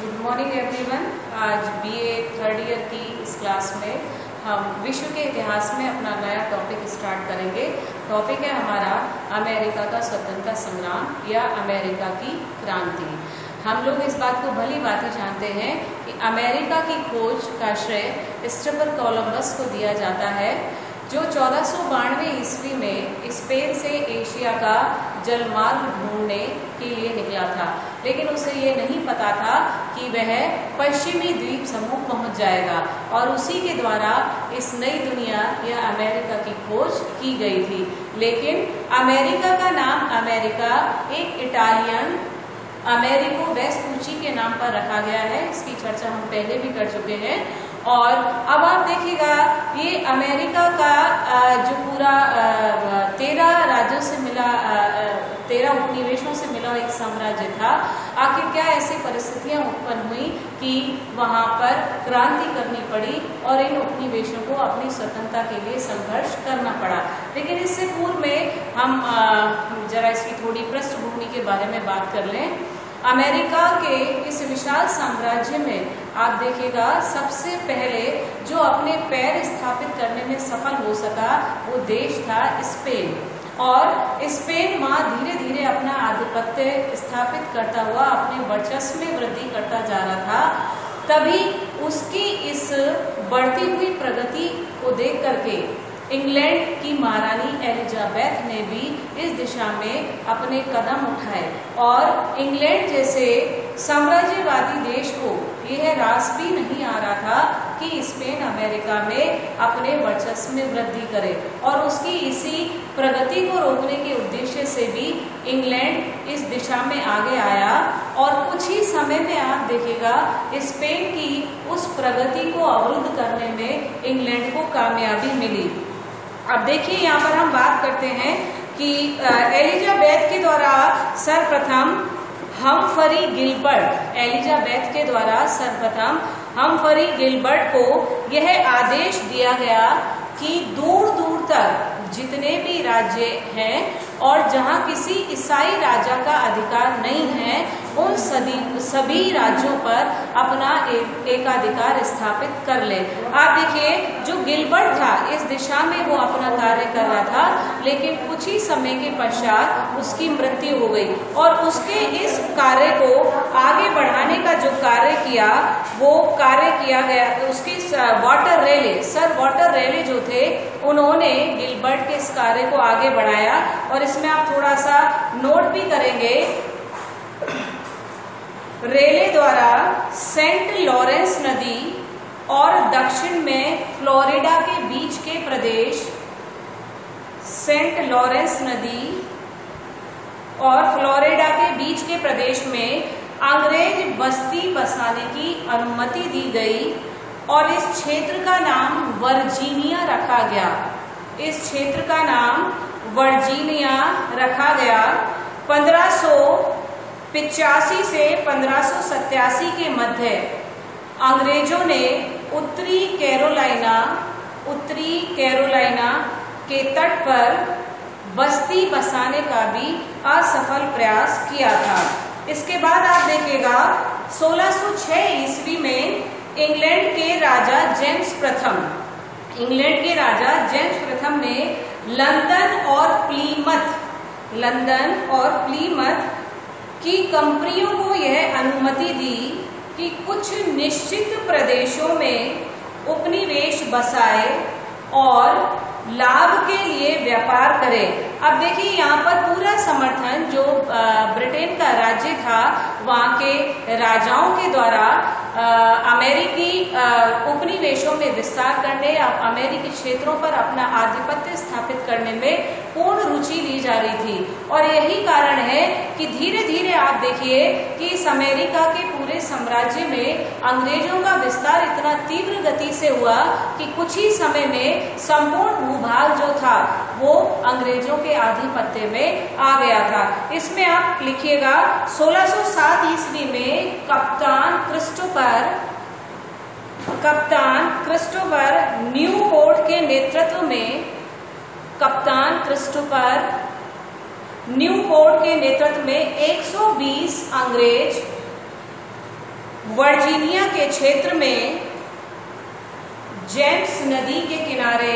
Good morning everyone. आज BA third year की इस क्लास में हम विश्व के इतिहास में अपना नया टॉपिक स्टार्ट करेंगे। टॉपिक है हमारा अमेरिका का स्वतंत्रता संग्राम या अमेरिका की क्रांति। हम लोग इस बात को भली भांति जानते हैं कि अमेरिका की खोज का श्रेय क्रिस्टोफर कोलंबस को दिया जाता है, जो 1492 ईस्वी में स्पेन से एशिया का जलमार्ग ढूंढने के लिए निकला था, लेकिन उसे ये नहीं पता था कि वह पश्चिमी द्वीप समूह पहुंच जाएगा और उसी के द्वारा इस नई दुनिया या अमेरिका की खोज की गई थी। लेकिन अमेरिका का नाम अमेरिका एक इटालियन अमेरिको वेस्पूची के नाम पर रखा गया है। इसकी चर्चा हम पहले भी कर चुके हैं। और अब आप देखिएगा, ये अमेरिका का जो पूरा 13 राज्यों से मिला 13 उपनिवेशों से मिला एक साम्राज्य था। आखिर क्या ऐसी परिस्थितियां उत्पन्न हुई कि वहां पर क्रांति करनी पड़ी और इन उपनिवेशों को अपनी स्वतंत्रता के लिए संघर्ष करना पड़ा। लेकिन इससे पूर्व में हम जरा इसकी थोड़ी पृष्ठभूमि के बारे में बात कर लें। अमेरिका के इस विशाल साम्राज्य में आप देखिएगा, सबसे पहले जो अपने पैर स्थापित करने में सफल हो सका वो देश था स्पेन। और स्पेन वहाँ धीरे धीरे अपना आधिपत्य स्थापित करता हुआ अपने वर्चस्व में वृद्धि करता जा रहा था। तभी उसकी इस बढ़ती हुई प्रगति को देख करके इंग्लैंड की महारानी एलिजाबेथ ने भी इस दिशा में अपने कदम उठाए और इंग्लैंड जैसे साम्राज्यवादी देश को यह रास भी नहीं आ रहा था कि स्पेन अमेरिका में अपने वर्चस्व में वृद्धि करे। और उसकी इसी प्रगति को रोकने के उद्देश्य से भी इंग्लैंड इस दिशा में आगे आया और कुछ ही समय में आप देखिएगा स्पेन की उस प्रगति को अवरुद्ध करने में इंग्लैंड को कामयाबी मिली। अब देखिए, यहाँ पर हम बात करते हैं कि एलिजाबेथ के द्वारा सर्वप्रथम हम्फ्री गिलबर्ट, एलिजाबेथ के द्वारा सर्वप्रथम हम्फ्री गिलबर्ट को यह आदेश दिया गया कि दूर दूर तक जितने भी राज्य हैं और जहां किसी ईसाई राजा का अधिकार नहीं है, उन सभी राज्यों पर अपना एकाधिकार स्थापित कर ले। आप देखिए, जो गिलबर्ट था इस दिशा में वो अपना कार्य कर रहा था, लेकिन कुछ ही समय के पश्चात उसकी मृत्यु हो गई और उसके इस कार्य को आगे बढ़ाने का जो कार्य किया वो कार्य किया गया उसकी वाटर रेले, सर वाटर रेले जो थे, उन्होंने गिलबर्ट के इस कार्य को आगे बढ़ाया। और इसमें आप थोड़ा सा नोट भी करेंगे, रेले द्वारा सेंट लॉरेंस नदी और दक्षिण में फ्लोरिडा के बीच के प्रदेश सेंट लॉरेंस नदी और फ्लोरिडा के बीच के प्रदेश में अंग्रेज बस्ती बसाने की अनुमति दी गई और इस क्षेत्र का नाम वर्जीनिया रखा गया। इस क्षेत्र का नाम वर्जीनिया रखा गया। 1585 से 1587 के मध्य अंग्रेजों ने उत्तरी कैरोलिना के तट पर बस्ती बसाने का भी असफल प्रयास किया था। इसके बाद आप देखिएगा, 1606 ईस्वी में इंग्लैंड के राजा जेम्स प्रथम ने लंदन और प्लीमथ की कंपनियों को यह अनुमति दी कि कुछ निश्चित प्रदेशों में उपनिवेश बसाए और लाभ के लिए व्यापार करें। अब देखिए, यहाँ पर पूरा समर्थन जो ब्रिटेन का राज्य था वहाँ के राजाओं के द्वारा अमेरिकी उपनिवेशों में विस्तार करने या अमेरिकी क्षेत्रों पर अपना आधिपत्य स्थापित करने में पूर्ण रुचि ली जा रही थी। और यही कारण है कि धीरे धीरे आप देखिए कि इस अमेरिका के पूरे साम्राज्य में अंग्रेजों का विस्तार इतना तीव्र गति से हुआ कि कुछ ही समय में संपूर्ण भूभाग जो था वो अंग्रेजों के आधिपत्य में आ गया था। इसमें आप लिखिएगा, 1607 ईस्वी में कप्तान क्रिस्टोफर न्यूपोर्ट के नेतृत्व में क्रिस्टोफर न्यूपोर्ट के नेतृत्व में 120 अंग्रेज वर्जीनिया के क्षेत्र में जेम्स नदी के किनारे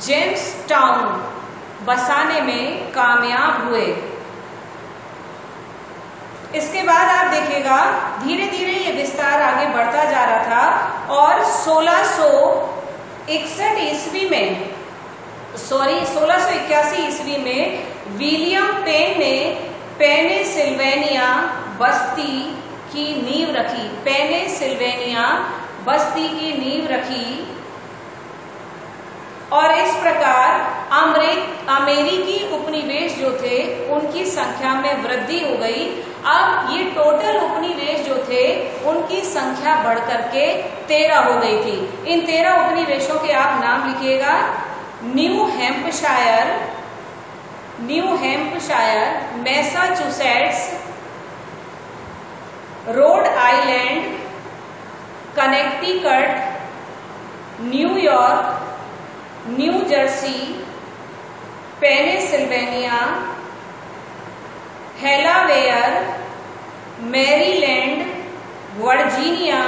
जेम्स टाउन बसाने में कामयाब हुए। इसके बाद आप देखिएगा धीरे धीरे ये विस्तार आगे बढ़ता जा रहा था और 1681 ईस्वी में विलियम पेन ने पेनिसिल्वेनिया बस्ती की नींव रखी। पेनिसिल्वेनिया बस्ती की नींव रखी और इस प्रकार अमेरिकी उपनिवेश जो थे उनकी संख्या में वृद्धि हो गई। अब ये टोटल उपनिवेश जो थे उनकी संख्या बढ़कर के 13 हो गई थी। इन 13 उपनिवेशों के आप नाम लिखिएगा। New Hampshire, Massachusetts, Rhode Island, Connecticut, New York, New Jersey, Pennsylvania, Delaware, Maryland, Virginia,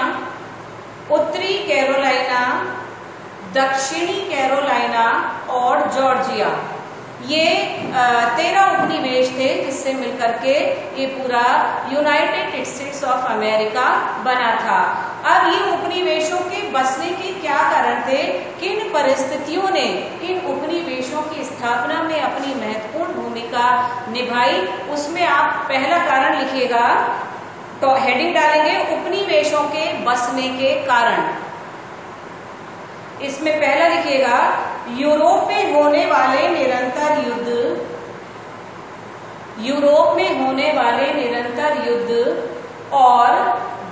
उत्तरी कैरोलिना, दक्षिणी कैरोलिना और जॉर्जिया। ये 13 उपनिवेश थे जिससे मिलकर के ये पूरा यूनाइटेड स्टेट्स ऑफ अमेरिका बना था। अब ये उपनिवेशों के बसने के क्या कारण थे, किन परिस्थितियों ने इन उपनिवेशों की स्थापना में अपनी महत्वपूर्ण भूमिका निभाई, उसमें आप पहला कारण लिखिएगा। तो हेडिंग डालेंगे उपनिवेशों के बसने के कारण। इसमें पहला लिखिएगा यूरोप में होने वाले निरंतर युद्ध और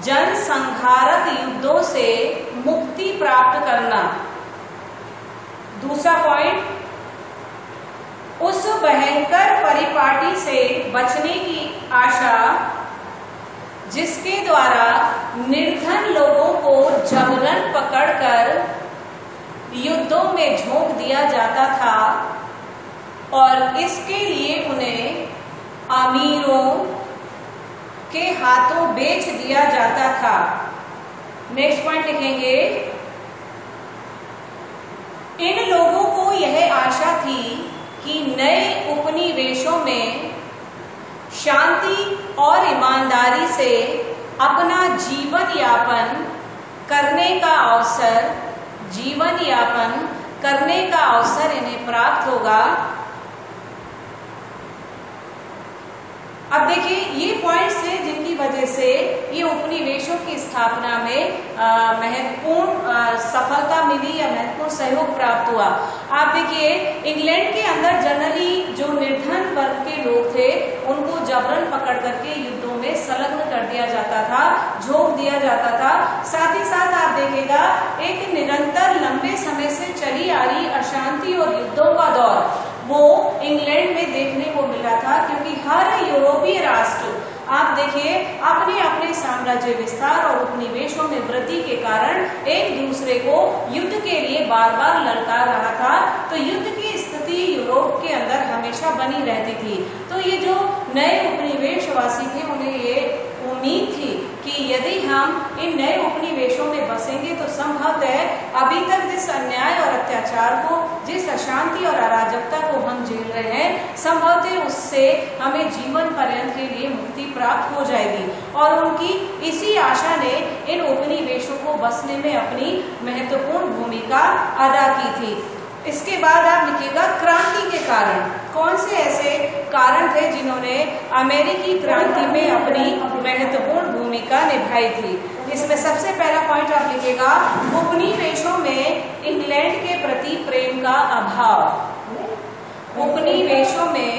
जनसंहारक युद्धों से मुक्ति प्राप्त करना। दूसरा पॉइंट, उस भयंकर परिपाटी से बचने की आशा जिसके द्वारा निर्धन लोगों को जबरन पकड़कर युद्धों में झोंक दिया जाता था और इसके लिए उन्हें अमीरों के हाथों बेच दिया जाता था। नेक्स्ट पॉइंट लिखेंगे, इन लोगों को यह आशा थी कि नए उपनिवेशों में शांति और ईमानदारी से अपना जीवन यापन करने का अवसर इन्हें प्राप्त होगा। अब देखिए ये पॉइंट्स हैं जिनकी वजह से ये उपनिवेशों की स्थापना में महत्वपूर्ण सफलता मिली या महत्वपूर्ण सहयोग प्राप्त हुआ। आप देखिए इंग्लैंड के अंदर जनरली जो निर्धन वर्ग के लोग थे उनको जबरन पकड़ करके युद्धों में संलग्न कर दिया जाता था, झोंक दिया जाता था। साथ ही साथ आप देखिएगा एक निरंतर लंबे समय से चली आ रही अशांति और युद्धों का दौर वो इंग्लैंड में देखने को मिला था, क्योंकि हर यूरोपीय राष्ट्र आप देखिए अपने अपने साम्राज्य विस्तार और उपनिवेशों में वृद्धि के कारण एक दूसरे को युद्ध के लिए बार बार ललकार रहा था। तो युद्ध की स्थिति यूरोप के अंदर हमेशा बनी रहती थी। तो ये जो नए उपनिवेशवासी थे उन्हें ये उम्मीद थी कि यदि हम इन नए उपनिवेशों में बसेंगे तो संभवतः अभी तक जिस अन्याय और अत्याचार को, जिस अशांति और अराजकता को हम झेल रहे हैं, संभवतः उससे हमें जीवन पर्यंत के लिए मुक्ति प्राप्त हो जाएगी। और उनकी इसी आशा ने इन उपनिवेशों को बसने में अपनी महत्वपूर्ण भूमिका अदा की थी। इसके बाद आप लिखिएगा क्रांति के कारण। कौन से ऐसे कारण थे जिन्होंने अमेरिकी क्रांति में अपनी महत्वपूर्ण भूमिका निभाई थी। इसमें सबसे पहला पॉइंट आप लिखिएगा उपनिवेशों में इंग्लैंड के प्रति प्रेम का अभाव। उपनिवेशों में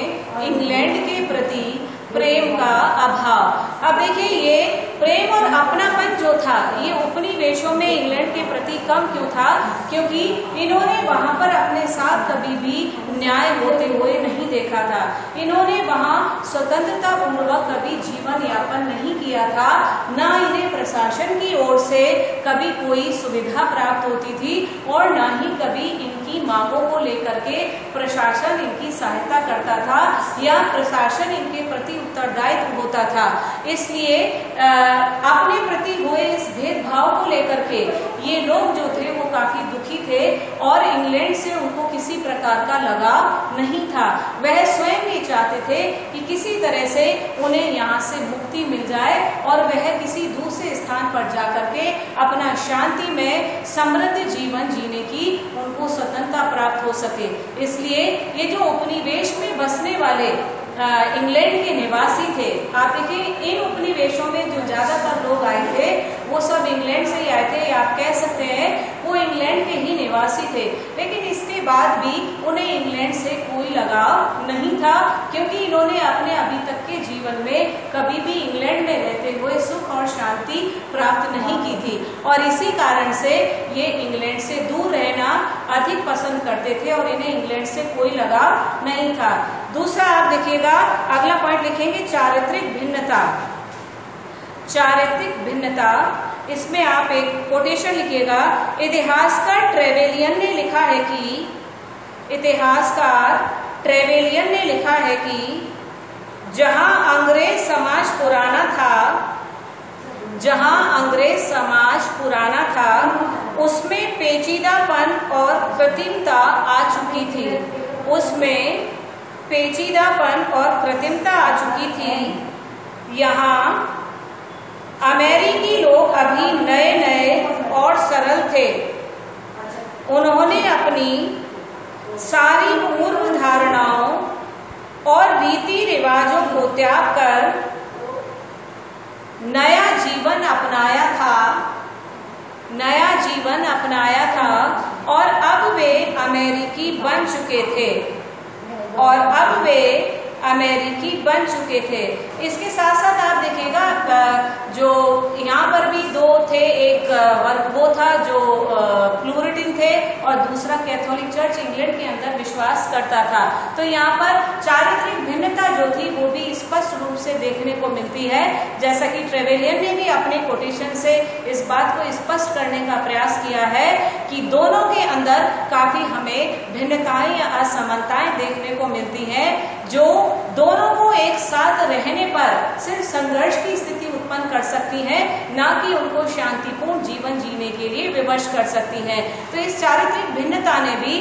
इंग्लैंड के प्रति प्रेम का अभाव। अब देखिए ये प्रेम और अपनापन जो था ये उपनिवेशों में इंग्लैंड के प्रति कम क्यों था, क्योंकि इन्होंने वहां पर अपने साथ कभी भी न्याय होते हुए नहीं देखा था। इन्होंने वहां स्वतंत्रता पूर्वक कभी जीवन यापन नहीं किया था, ना इन्हें प्रशासन की ओर से कभी कोई सुविधा प्राप्त होती थी और ना ही कभी इनकी इन्हीं मांगों को लेकर के प्रशासन इनकी सहायता करता था या प्रशासन इनके प्रति उत्तरदायित्व होता था। इसलिए अपने प्रति हुए इस भेदभाव को लेकर के ये लोग जो थे वो काफी दुखी थे और इंग्लैंड से उनको किसी प्रकार का लगाव नहीं था। वह स्वयं ये चाहते थे कि किसी तरह से उन्हें यहाँ से मुक्ति मिल जाए और वह किसी दूसरे स्थान पर जाकर के अपना शांति में समृद्ध जीवन जीने की उनको स्वतंत्रता प्राप्त हो सके। इसलिए ये जो उपनिवेश में बसने वाले इंग्लैंड के निवासी थे, आप देखिए इन उपनिवेशों में जो ज्यादातर लोग आए थे वो सब इंग्लैंड से ही आए थे, आप कह सकते हैं वो इंग्लैंड के ही निवासी थे। लेकिन इसके बाद भी उन्हें इंग्लैंड से कोई लगाव नहीं था, क्योंकि इन्होंने अपने अभी तक के जीवन में कभी भी इंग्लैंड में रहते हुए सुख और शांति प्राप्त नहीं की थी और इसी कारण से ये इंग्लैंड से दूर रहना अधिक पसंद करते थे और इन्हें इंग्लैंड से कोई लगाव नहीं था। दूसरा आप देखिएगा, अगला पॉइंट लिखेंगे चारित्रिक भिन्नता। चारित्रिक भिन्नता, इसमें आप एक कोटेशन लिखिएगा। इतिहासकार ट्रेवेलियन ने लिखा है कि इतिहासकार ट्रेवेलियन ने लिखा है कि जहां अंग्रेज समाज पुराना था, जहां अंग्रेज समाज पुराना था उसमें पेचीदापन और कृत्रिमता आ चुकी थी, उसमें पेचीदापन और कृत्रिमता आ चुकी थी। यहाँ अमेरिकी लोग अभी नए नए और सरल थे। उन्होंने अपनी सारी पूर्व धारणाओं और रीति रिवाजों को त्याग कर नया जीवन अपनाया था, नया जीवन अपनाया था और अब वे अमेरिकी बन चुके थे और अब वे अमेरिकी बन चुके थे। इसके साथ साथ आप देखिएगा जो यहाँ पर भी दो थे, एक वर्ग वो था जो प्लूरिटिन थे और दूसरा कैथोलिक चर्च इंग्लैंड के अंदर विश्वास करता था। तो यहाँ पर चारित्रिक भिन्नता जो थी वो भी स्पष्ट रूप से देखने को मिलती है, जैसा कि ट्रेवेलियन ने भी अपने कोटेशन से इस बात को स्पष्ट करने का प्रयास किया है कि दोनों के अंदर काफी हमें भिन्नताएं या असमानताएं देखने को मिलती हैं, जो दोनों को एक साथ रहने पर सिर्फ संघर्ष की स्थिति उत्पन्न कर सकती हैं, ना कि उनको शांतिपूर्ण जीवन जीने के लिए विवश कर सकती हैं। तो इस चारित्रिक भिन्नता ने भी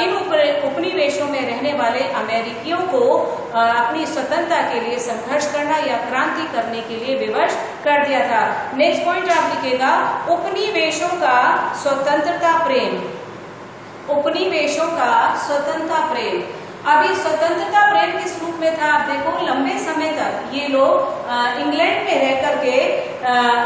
इन उपनिवेशों में रहने वाले अमेरिकियों को अपनी स्वतंत्रता के लिए संघर्ष करना या क्रांति करने के लिए विवश कर दिया था। नेक्स्ट पॉइंट आप लिखिएगा, उपनिवेशों का स्वतंत्रता प्रेम। उपनिवेशों का स्वतंत्रता प्रेम, अभी स्वतंत्रता प्रेम किस रूप में था? आप देखो, लंबे समय तक ये लोग इंग्लैंड में रह करके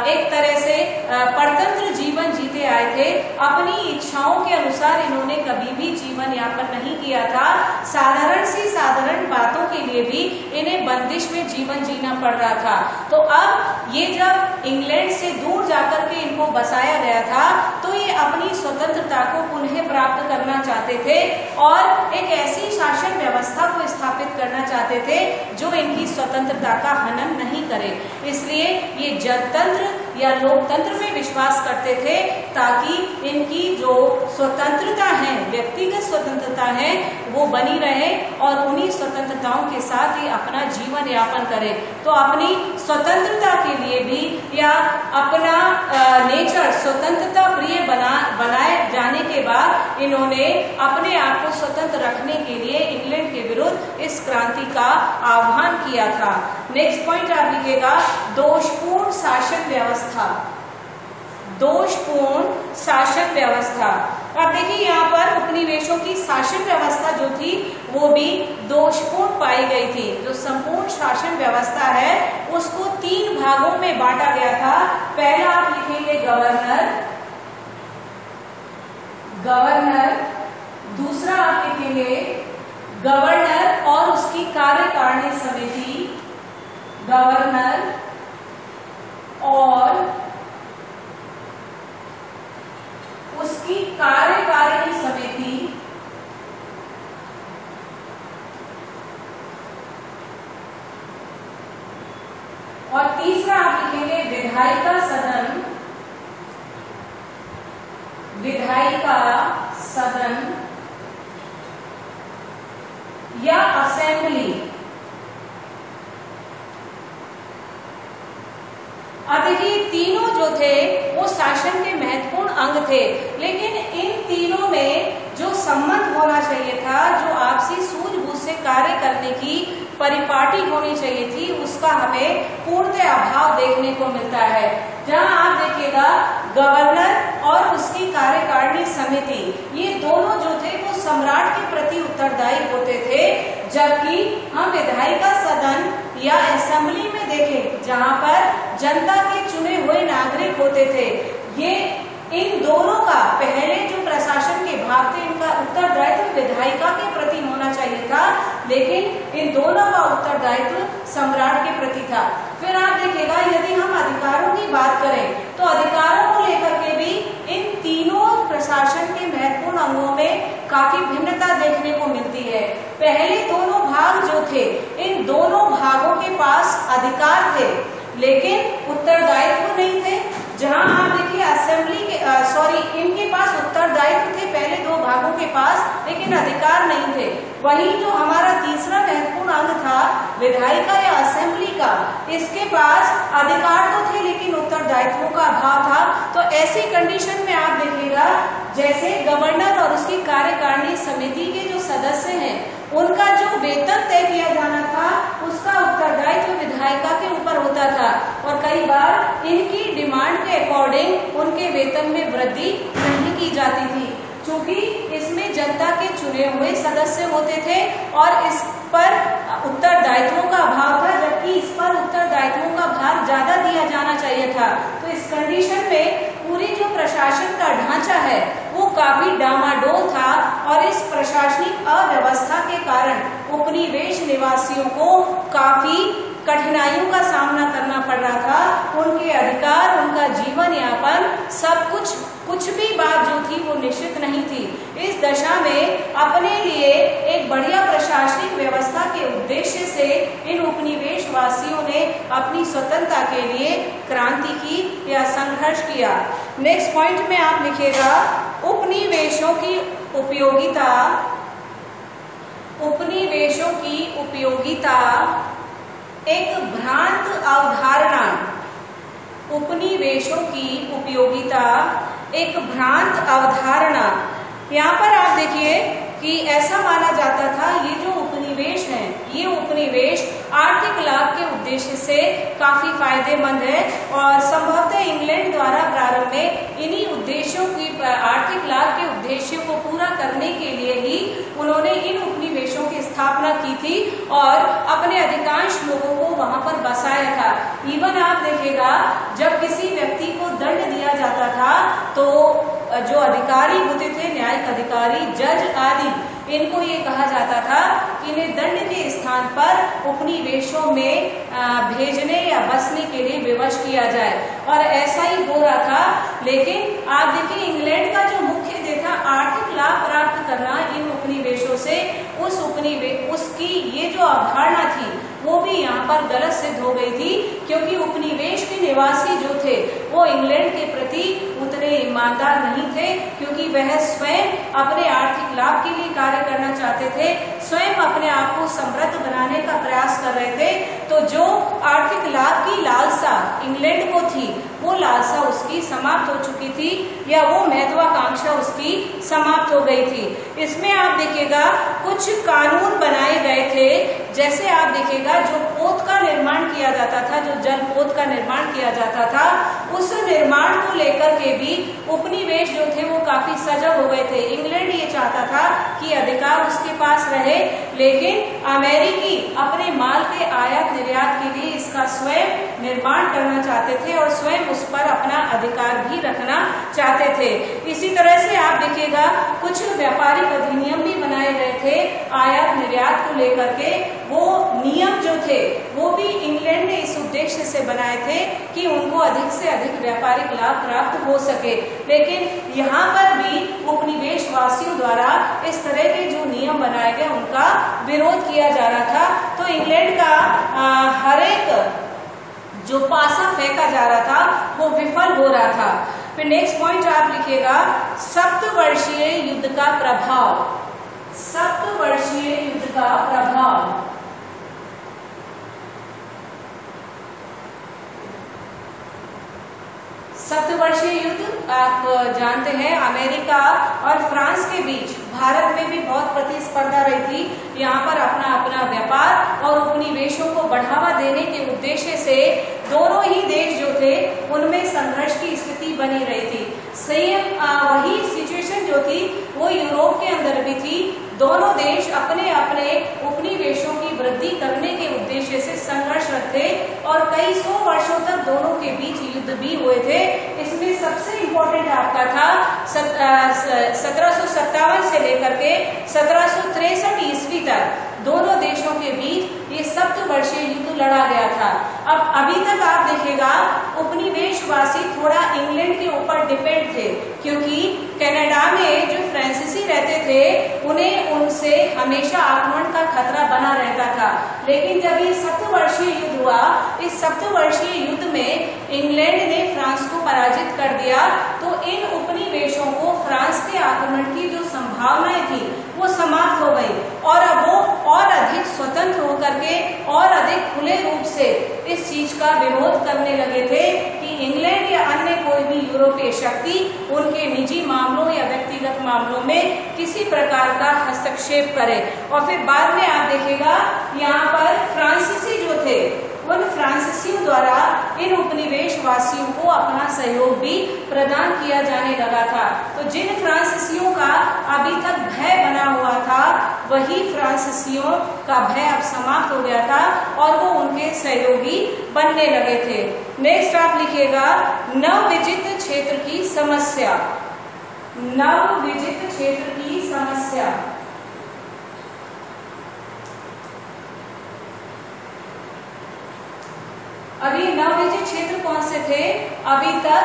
एक तरह से परतंत्र जीवन जीते आए थे। अपनी इच्छाओं के अनुसार इन्होंने कभी भी जीवन यापन नहीं किया था। साधारण सी साधारण बातों के लिए भी इन्हें बंदिश में जीवन जीना पड़ रहा था। तो अब ये जब इंग्लैंड से दूर जाकर के इनको बसाया गया था तो ये अपनी स्वतंत्रता को पुनः प्राप्त करना चाहते थे और एक ऐसी शासन व्यवस्था को स्थापित करना चाहते थे जो इनकी स्वतंत्रता का हनन नहीं करे। इसलिए ये जनतंत्र या लोकतंत्र में विश्वास करते थे ताकि इनकी जो स्वतंत्रता है, व्यक्तिगत स्वतंत्रता है, वो बनी रहे और उन्हीं स्वतंत्रताओं के साथ ही अपना जीवन यापन करे। तो अपनी स्वतंत्रता के लिए भी या अपना नेचर स्वतंत्रता प्रिय बनाए जाने के बाद इन्होंने अपने आप को स्वतंत्र रखने के लिए इंग्लैंड के विरुद्ध इस क्रांति का आह्वान किया था। नेक्स्ट पॉइंट आप लिखिएगा, दोषपूर्ण शासन व्यवस्था। दोषपूर्ण शासन व्यवस्था, अब देखिए यहाँ पर उपनिवेशों की शासन व्यवस्था जो थी वो भी दोषपूर्ण पाई गई थी। जो संपूर्ण शासन व्यवस्था है उसको 3 भागों में बांटा गया था। पहला आप लिखेंगे गवर्नर, गवर्नर, दूसरा आप लिखेंगे गवर्नर और उसकी कार्यकारिणी समिति, गवर्नर और उसकी कार्यकारिणी समिति, और तीसरा आप लिखेंगे विधायिका सदन, विधायिका सदन या असेंबली। अब देखिए तीनों जो थे वो शासन के महत्वपूर्ण अंग थे, लेकिन इन तीनों में जो संबंध होना चाहिए था, जो आपसी सूझबूझ से कार्य करने की परिपाटी होनी चाहिए थी, उसका हमें पूर्णतः अभाव देखने को मिलता है। जहां आप देखिएगा गवर्नर और उसकी कार्यकारिणी समिति, ये दोनों जो थे वो सम्राट के प्रति उत्तरदायी होते थे, जबकि हम विधायिका सदन या असेंबली में देखें जहां पर जनता के चुने हुए नागरिक होते थे, ये इन दोनों का पहले जो प्रशासन के भाग थे इनका उत्तरदायित्व विधायिका के प्रति होना चाहिए था, लेकिन इन दोनों का उत्तरदायित्व सम्राट के प्रति था। फिर आप देखिएगा यदि हम अधिकारों की बात करें तो अधिकारों को लेकर के भी इन तीनों प्रशासन के महत्वपूर्ण अंगों में काफी भिन्नता देखने को मिलती है। पहले दोनों भाग जो थे, इन दोनों भागों के पास अधिकार थे लेकिन उत्तरदायित्व नहीं थे। जहां आप देखिए असेंबली के इनके पास उत्तरदायित्व थे पहले दो भागों के पास, लेकिन अधिकार नहीं थे। वहीं जो हमारा तीसरा महत्वपूर्ण अंग था विधायिका या असेंबली का, इसके पास अधिकार तो थे लेकिन उत्तरदायित्वों का अभाव था। तो ऐसी कंडीशन में आप देखिएगा जैसे गवर्नर और उसकी कार्यकारिणी समिति के जो सदस्य हैं उनका जो वेतन तय किया जाना था उसका उत्तरदायित्व विधायिका के ऊपर होता था, और कई बार इनकी डिमांड के अकॉर्डिंग उनके वेतन में वृद्धि नहीं की जाती थी, क्योंकि इसमें जनता के चुने हुए सदस्य होते थे और इस पर उत्तरदायित्वों का अभाव था, जबकि इस पर उत्तरदायित्वों का भार ज्यादा दिया जाना चाहिए था। तो इस कंडीशन में पूरी जो प्रशासन का ढांचा है वो काफी डामाडोल था, और इस प्रशासनिक अव्यवस्था के कारण उपनिवेश निवासियों को काफी कठिनाइयों का सामना करना पड़ रहा था। उनके अधिकार, उनका जीवन यापन, सब कुछ भी बात जो थी वो निश्चित नहीं थी। इस दशा में अपने लिए एक बढ़िया प्रशासनिक व्यवस्था के उद्देश्य से इन उपनिवेश वासियों ने अपनी स्वतंत्रता के लिए क्रांति की या संघर्ष किया। नेक्स्ट पॉइंट में आप लिखिएगा उपनिवेशों की उपयोगिता। उपनिवेशों की उपयोगिता एक भ्रांत अवधारणा। उपनिवेशों की उपयोगिता एक भ्रांत अवधारणा। यहाँ पर आप देखिए कि ऐसा माना जाता था ये जो उपनिवेश हैं, ये उपनिवेश आर्थिक लाभ के उद्देश्य से काफी फायदेमंद है, और संभवतः इंग्लैंड द्वारा प्रारंभ में इन्हीं उद्देश्यों की आर्थिक लाभ के उद्देश्यों को पूरा करने के लिए ही उन्होंने इन उपनिवेशों की स्थापना की थी और अपने अधिकांश लोगों को वहां पर बसाया था। इवन आप देखिएगा जब किसी व्यक्ति को दंड दिया जाता था तो जो अधिकारी होते थे, न्यायिक अधिकारी, जज आदि, इनको ये कहा जाता था कि इन्हें दंड के स्थान पर उपनिवेशों में भेजने या बसने के लिए विवश किया जाए, और ऐसा ही हो रहा था। लेकिन आप देखिए इंग्लैंड का जो मुख्य ध्येय था आर्थिक लाभ प्राप्त करना इन उपनिवेशों से, उसकी ये जो अवधारणा थी वो भी यहाँ पर गलत सिद्ध हो गई थी, क्योंकि उपनिवेश के निवासी जो थे वो इंग्लैंड के प्रति उतने ईमानदार नहीं थे, क्योंकि वह स्वयं अपने आर्थिक लाभ के लिए कार्य करना चाहते थे, स्वयं अपने आप को समृद्ध बनाने का प्रयास कर रहे थे। तो जो आर्थिक लाभ की लालसा इंग्लैंड को थी वो लालसा उसकी समाप्त हो चुकी थी, या वो महत्वाकांक्षा उसकी समाप्त हो गई थी। इसमें आप देखिएगा कुछ कानून बनाए गए थे, जैसे आप देखिएगा जो पोत का निर्माण किया जाता था, जो जल पोत का निर्माण किया जाता था, उस निर्माण को लेकर के भी उपनिवेश जो थे वो काफी सजग हो गए थे। इंग्लैंड ये चाहता था कि अधिकार उसके पास रहे, लेकिन अमेरिकी अपने माल के आयात निर्यात के लिए इसका स्वयं निर्माण करना चाहते थे और स्वयं उस पर अपना अधिकार भी रखना चाहते थे। इसी तरह से आप देखिएगा कुछ व्यापारिक अधिनियम भी बनाए गए थे आयात निर्यात को लेकर के। वो नियम जो थे वो भी इंग्लैंड ने इस उद्देश्य से बनाए थे कि उनको अधिक से अधिक व्यापारिक लाभ प्राप्त हो सके, लेकिन यहाँ पर भी उपनिवेश वासियों द्वारा इस तरह के जो नियम बनाए गए उनका विरोध किया जा रहा था। तो इंग्लैंड का हर एक जो पासा फेंका किया जा रहा था वो विफल हो रहा था। फिर नेक्स्ट पॉइंट आप लिखिएगा सप्तवर्षीय युद्ध का प्रभाव। सप्तवर्षीय युद्ध का प्रभाव। सप्तवर्षीय युद्ध आप जानते हैं अमेरिका और फ्रांस के बीच भारत में भी बहुत प्रतिस्पर्धा रही थी। यहाँ पर अपना अपना व्यापार और उपनिवेशों को बढ़ावा देने के उद्देश्य से दोनों ही देश जो थे उनमें संघर्ष की स्थिति बनी रही थी। सेम वही सिचुएशन जो थी वो यूरोप के अंदर भी थी। दोनों देश अपने अपने उपनिवेशों की वृद्धि करने के उद्देश्य से संघर्षरत थे और कई सौ वर्षों तक दोनों के बीच युद्ध भी हुए थे। इसमें सबसे इम्पोर्टेंट आपका था 1757 से लेकर के 1763 ईस्वी तक दोनों देशों के बीच ये सप्तवर्षीय युद्ध लड़ा गया था। अब अभी तक आप देखिएगा उपनिवेशवासी थोड़ा इंग्लैंड के ऊपर डिपेंड थे, क्योंकि कनाडा में जो फ्रांसीसी रहते थे उन्हें उनसे हमेशा आक्रमण का खतरा बना रहता था। लेकिन जब ये सप्तवर्षीय युद्ध हुआ, इस सप्तवर्षीय युद्ध में इंग्लैंड ने फ्रांस को पराजित कर दिया, तो इन उपनिवेशों को फ्रांस के आक्रमण की जो संभावनाएं थी वो समाप्त हो गई और अब वो और अधिक स्वतंत्र होकर के और अधिक खुले रूप से इस चीज का विरोध करने लगे थे कि इंग्लैंड या अन्य कोई भी यूरोपीय शक्ति उनके निजी मामलों या व्यक्तिगत मामलों में किसी प्रकार का हस्तक्षेप करे। और फिर बाद में आप देखिएगा यहाँ पर फ्रांसीसी जो थे उन फ्रांसीसियों द्वारा इन उपनिवेशवासियों को अपना सहयोग भी प्रदान किया जाने लगा था। तो जिन फ्रांसीसियों का अभी तक भय बना हुआ था वही फ्रांसीसियों का भय अब समाप्त हो गया था और वो उनके सहयोगी बनने लगे थे। नेक्स्ट आप लिखिएगा नवविजित क्षेत्र की समस्या। नवविजित क्षेत्र की समस्या। अभी नवविजित क्षेत्र कौन से थे? अभी तक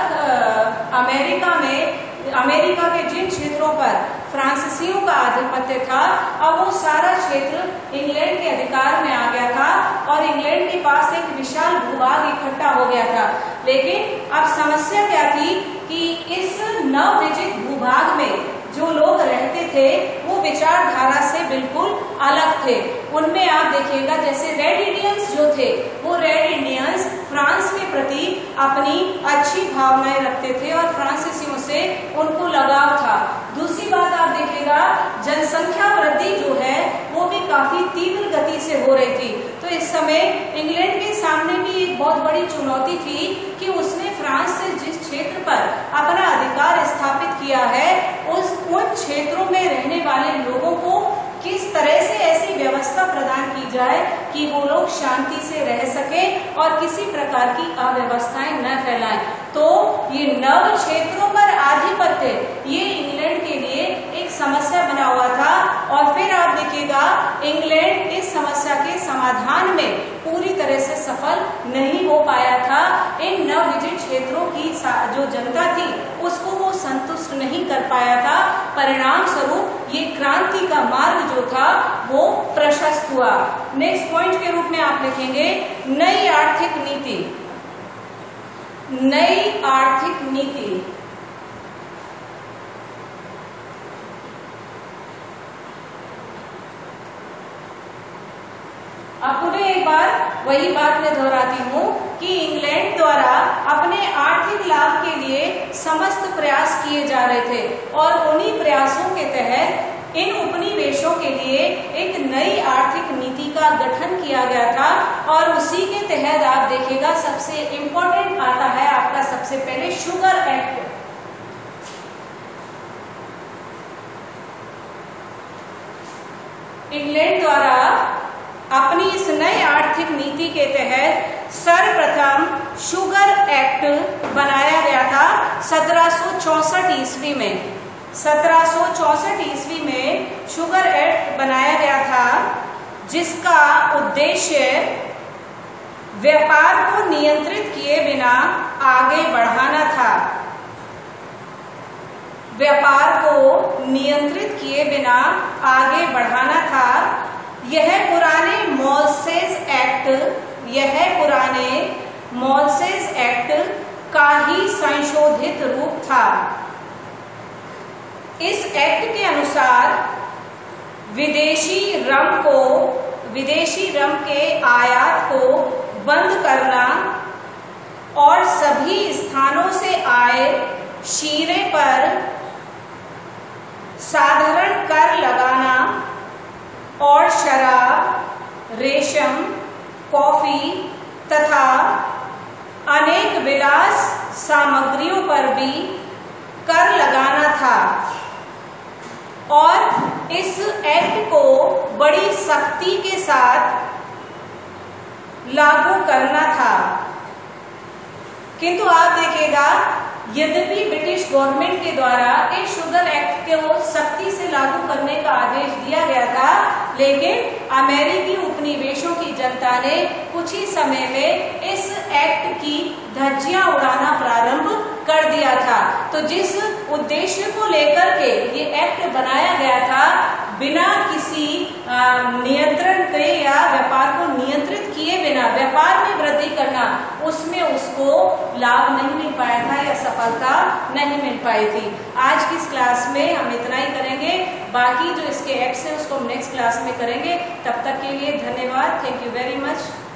अमेरिका के जिन क्षेत्रों पर फ्रांसीसियों का आधिपत्य था, अब वो सारा क्षेत्र इंग्लैंड के अधिकार में आ गया था और इंग्लैंड के पास एक विशाल भूभाग इकट्ठा हो गया था। लेकिन अब समस्या क्या थी कि इस नवविजित भूभाग में जो लोग रहते थे वो विचारधारा से बिल्कुल अलग थे। उनमें आप देखिएगा जैसे रेड इंडियंस जो थे वो रेड इंडियंस फ्रांस के प्रति अपनी अच्छी भावनाएं रखते थे और फ्रांसीसियों से उनको लगाव था। दूसरी बात आप देखिएगा जनसंख्या वृद्धि जो है वो भी काफी तीव्र गति से हो रही थी। तो इस समय इंग्लैंड के सामने भी एक बहुत बड़ी चुनौती थी कि उसने फ्रांस से जिस क्षेत्र पर अपना अधिकार स्थापित किया है उन क्षेत्रों में रहने वाले लोगों को किस तरह से ऐसी व्यवस्था प्रदान की जाए कि वो लोग शांति से रह सके और किसी प्रकार की अव्यवस्थाएं न फैलाएं। तो ये नव क्षेत्रों पर आधिपत्य ये इंग्लैंड के लिए एक समस्या बना हुआ था। और फिर आप देखिएगा इंग्लैंड इस समस्या के समाधान में पूरी तरह से सफल नहीं हो पाया था। इन नवविजित क्षेत्रों की जो जनता थी उसको वो संतुष्ट नहीं कर पाया था। परिणाम स्वरूप ये क्रांति का मार्ग जो था वो प्रशस्त हुआ। नेक्स्ट पॉइंट के रूप में आप लिखेंगे नई आर्थिक नीति। नई आर्थिक नीति। अब पुनः एक बार वही बात मैं दोहराती हूँ कि इंग्लैंड द्वारा अपने आर्थिक लाभ के लिए समस्त प्रयास किए जा रहे थे और उन्हीं प्रयासों के तहत इन उपनिवेशों के लिए एक नई आर्थिक नीति का गठन किया गया था। और उसी के तहत आप देखिएगा सबसे इम्पोर्टेंट आता है आपका सबसे पहले शुगर एक्ट। इंग्लैंड द्वारा अपनी इस नई आर्थिक नीति के तहत सर्वप्रथम शुगर एक्ट बनाया गया था 1764 ईस्वी में। 1764 ईस्वी में शुगर एक्ट बनाया गया था जिसका उद्देश्य व्यापार को नियंत्रित किए बिना आगे बढ़ाना था। व्यापार को नियंत्रित किए बिना आगे बढ़ाना था। यह पुराने मोल्सेस एक्ट, यह पुराने मोल्सेस एक्ट का ही संशोधित रूप था। इस एक्ट के अनुसार विदेशी रम के आयात को बंद करना और सभी स्थानों से आए शीरे पर साधारण कर लगाना और शराब, रेशम, कॉफी तथा अनेक विलास सामग्रियों पर भी कर लगाना था और इस एक्ट को बड़ी सख्ती के साथ लागू करना था। किंतु आप देखिएगा, यद्यपि ब्रिटिश गवर्नमेंट के द्वारा इस शुगर एक्ट को सख्ती से लागू करने का आदेश दिया गया था, लेकिन अमेरिकी उपनिवेशों की जनता ने कुछ ही समय में इस एक्ट की धज्जियां उड़ाना प्रारंभ कर दिया था। तो जिस उद्देश्य को लेकर के ये एक्ट बनाया गया था, बिना किसी नियंत्रण के या व्यापार को नियंत्रित किए बिना व्यापार में वृद्धि करना, उसमें उसको लाभ नहीं मिल पाया था या सफलता नहीं मिल पाई थी। आज की इस क्लास में हम इतना ही करेंगे, बाकी जो इसके एक्ट्स हैं उसको हम नेक्स्ट क्लास में करेंगे। तब तक के लिए धन्यवाद। Thank you very much.